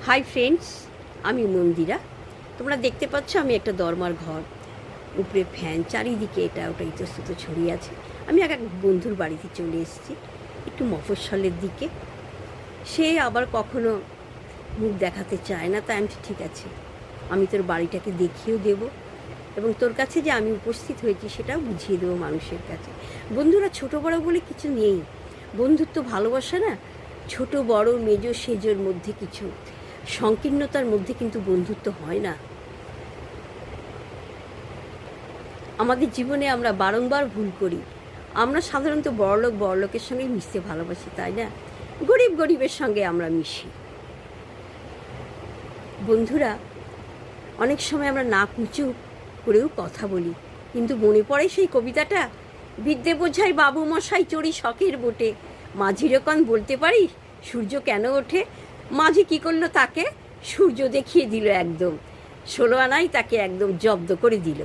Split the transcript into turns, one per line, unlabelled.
Hi friends, আমি মন্দিরা। তোমরা দেখতে পাচ্ছ আমি একটা দরমার ঘর, উপরে ফ্যান, চারিদিকে এটা ওটা ইতস্তত ছড়িয়ে আছে। আমি এক বন্ধুর বাড়িতে চলে এসেছি, একটু মফস্বলের দিকে। সে আবার কখনো মুখ দেখাতে চায় না, তাই আমি ঠিক আছে, আমি তোর বাড়িটাকে দেখিয়েও দেব এবং তোর কাছে যে আমি উপস্থিত হয়েছি সেটাও বুঝিয়ে দেবো মানুষের কাছে। বন্ধুরা ছোট বড় বলে কিছু নেই, বন্ধুত্ব ভালোবাসা না, ছোট বড় মেজ সেজোর মধ্যে কিছু সংকীর্ণতার মধ্যে কিন্তু বন্ধুত্ব হয় না। আমাদের জীবনে আমরা বারংবার ভুল করি। আমরা সাধারণত বড়লোকের সঙ্গে মিশতে ভালোবাসি, তাই না? গরিবের সঙ্গে আমরা মিশি। বন্ধুরা, অনেক সময় আমরা নাক উঁচু করেও কথা বলি, কিন্তু মনে পড়ে সেই কবিতাটা, বিদ্যে বোঝাই বাবু মশাই চড়ি শখের বোটে, মাঝির কন বলতে পারিস সূর্য কেন ওঠে? মাঝি কী করলো, তাকে সূর্য দেখিয়ে দিল একদম, 16 আনাই তাকে একদম জব্দ করে দিল।